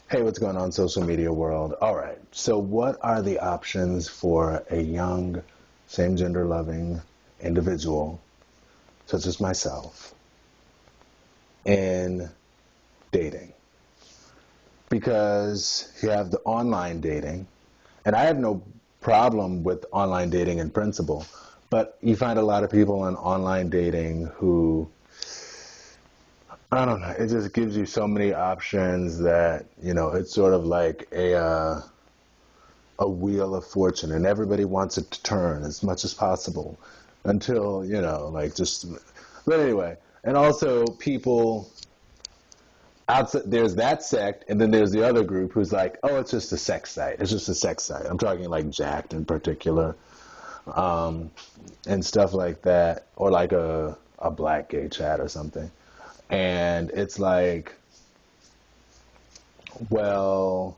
Hey, what's going on, social media world? All right, so what are the options for a young, same gender loving individual, such as myself, in dating? Because you have the online dating, and I have no problem with online dating in principle, but you find a lot of people in online dating who, I don't know, it just gives you so many options that, it's sort of like a wheel of fortune, and everybody wants it to turn as much as possible until, like just. But anyway, and also people outside, there's that sect, and then there's the other group who's like, oh, it's just a sex site. It's just a sex site. I'm talking like Jacked in particular, um, and stuff like that, or like a black gay chat or something. And it's like, well,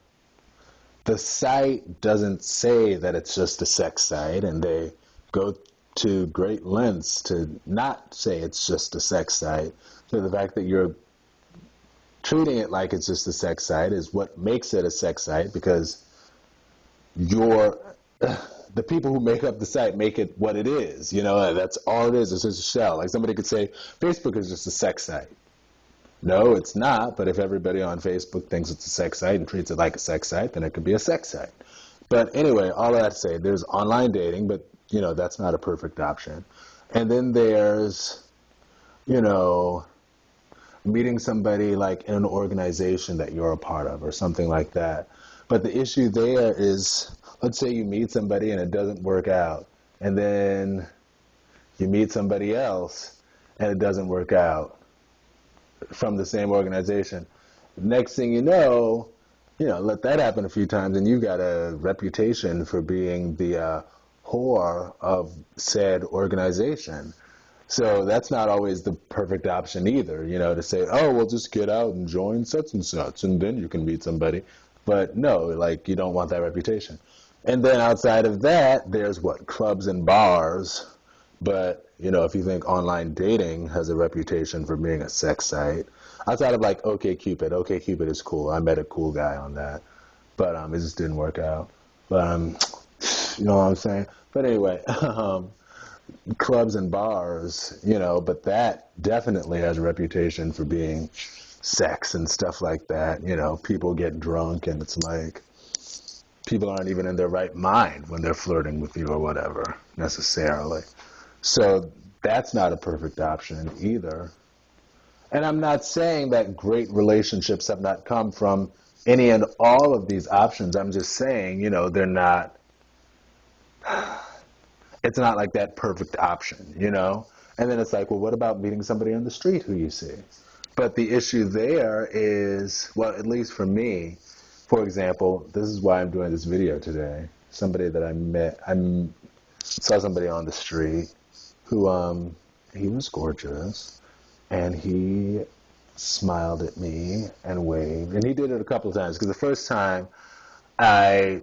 the site doesn't say that it's just a sex site, and they go to great lengths to not say it's just a sex site. So the fact that you're treating it like it's just a sex site is what makes it a sex site, because you're the people who make up the site make it what it is. That's all it is. It's just a shell. Like somebody could say Facebook is just a sex site. No, it's not, but if everybody on Facebook thinks it's a sex site and treats it like a sex site, then it could be a sex site. But anyway, all of that to say, there's online dating, but, that's not a perfect option. And then there's, you know, meeting somebody like in an organization that you're a part of or something like that. But the issue there is, let's say you meet somebody and it doesn't work out, and then you meet somebody else and it doesn't work out from the same organization. Next thing let that happen a few times, and you got a reputation for being the whore of said organization. So that's not always the perfect option either, to say, oh, well, just get out and join such and such, and then you can meet somebody. But no, like, you don't want that reputation. And then outside of that, there's what, clubs and bars. But, if you think online dating has a reputation for being a sex site, outside of like OkCupid is cool. I met a cool guy on that, but it just didn't work out. But you know what I'm saying? But anyway, clubs and bars, but that definitely has a reputation for being sex and stuff like that. People get drunk, and it's like people aren't even in their right mind when they're flirting with you or whatever necessarily. So that's not a perfect option either. And I'm not saying that great relationships have not come from any and all of these options. I'm just saying, they're not, it's not like that perfect option. And then it's like, well, what about meeting somebody on the street who you see? But the issue there is, well, at least for me, for example, this is why I'm doing this video today. Somebody that I met, I saw somebody on the street who, he was gorgeous, and he smiled at me and waved, and he did it a couple of times, because the first time I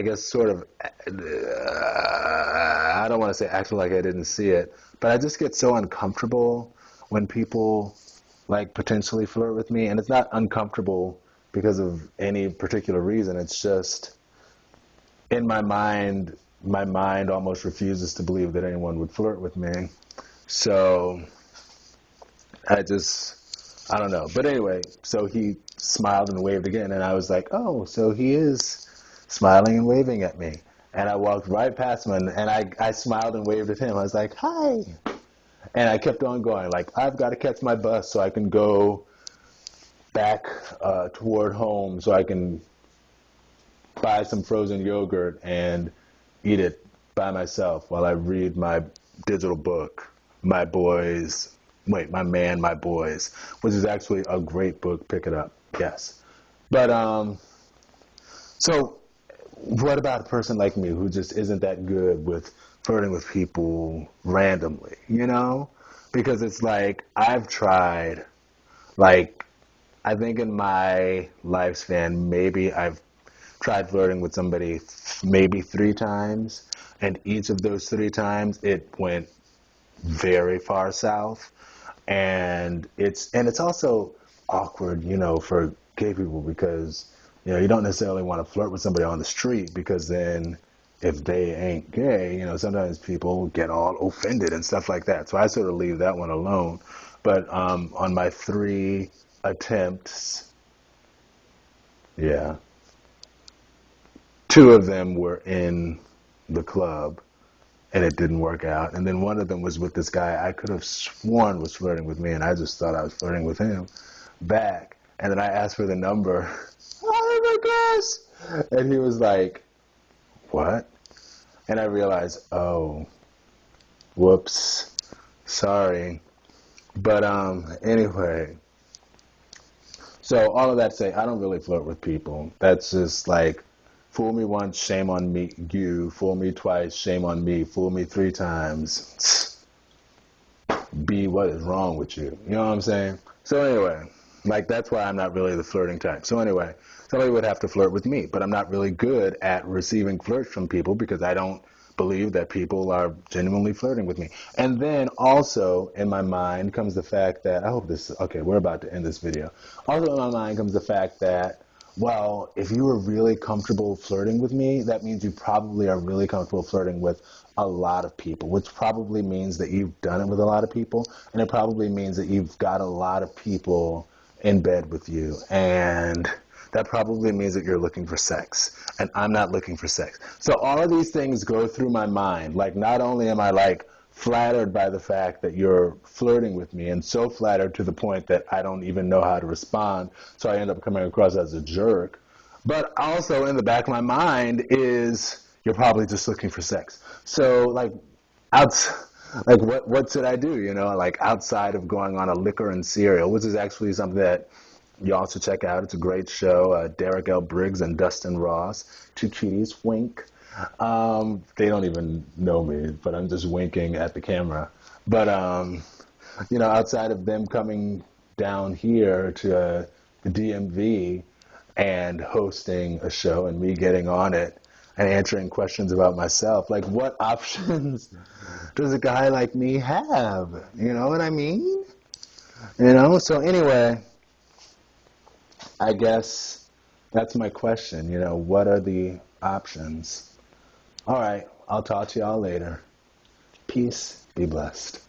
guess sort of, I don't want to say acting like I didn't see it, but I just get so uncomfortable when people like potentially flirt with me, and it's not uncomfortable because of any particular reason. It's just in my mind almost refuses to believe that anyone would flirt with me. So I don't know. But anyway, so he smiled and waved again, and I was like, oh, so he is smiling and waving at me. And I walked right past him, and I smiled and waved at him. I was like, hi. And I kept on going, like, I've got to catch my bus so I can go back toward home so I can buy some frozen yogurt and eat it by myself while I read my digital book, My Man, My Boys, which is actually a great book. Pick it up. Yes. But, so what about a person like me who just isn't that good with flirting with people randomly, Because it's like, I've tried, like, I think in my lifespan, maybe I've tried flirting with somebody maybe 3 times, and each of those 3 times it went very far south. And it's also awkward, for gay people because, you don't necessarily want to flirt with somebody on the street because then if they ain't gay, sometimes people get all offended and stuff like that. So I sort of leave that one alone. But on my 3 attempts, yeah, 2 of them were in the club and it didn't work out. And then one of them was with this guy I could have sworn was flirting with me, and I just thought I was flirting with him back. And then I asked for the number. Oh my gosh! And he was like, what? And I realized, oh, whoops, sorry. But anyway, so all of that to say, I don't really flirt with people. That's just like, fool me once, shame on me, you. Fool me twice, shame on me. Fool me 3 times. B, what is wrong with you? You know what I'm saying? So anyway, like that's why I'm not really the flirting type. So anyway, somebody would have to flirt with me, but I'm not really good at receiving flirts from people because I don't believe that people are genuinely flirting with me. And then also in my mind comes the fact that, I hope this, okay, we're about to end this video. Also in my mind comes the fact that, well, if you were really comfortable flirting with me, that means you probably are really comfortable flirting with a lot of people, which probably means that you've done it with a lot of people, and it probably means that you've got a lot of people in bed with you, and that probably means that you're looking for sex, and I'm not looking for sex. So all of these things go through my mind. Like, not only am I like flattered by the fact that you're flirting with me, and so flattered to the point that I don't even know how to respond, so I end up coming across as a jerk, but also in the back of my mind is, you're probably just looking for sex. So like, what should I do? Like outside of going on a liquor and cereal, which is actually something that y'all should check out. It's a great show. Derek L. Briggs and Dustin Ross, 2 cuties, wink. They don't even know me, but I'm just winking at the camera. But outside of them coming down here to the DMV and hosting a show and me getting on it and answering questions about myself, like what options does a guy like me have? You know what I mean? So anyway, I guess that's my question. What are the options? All right, I'll talk to y'all later. Peace, be blessed.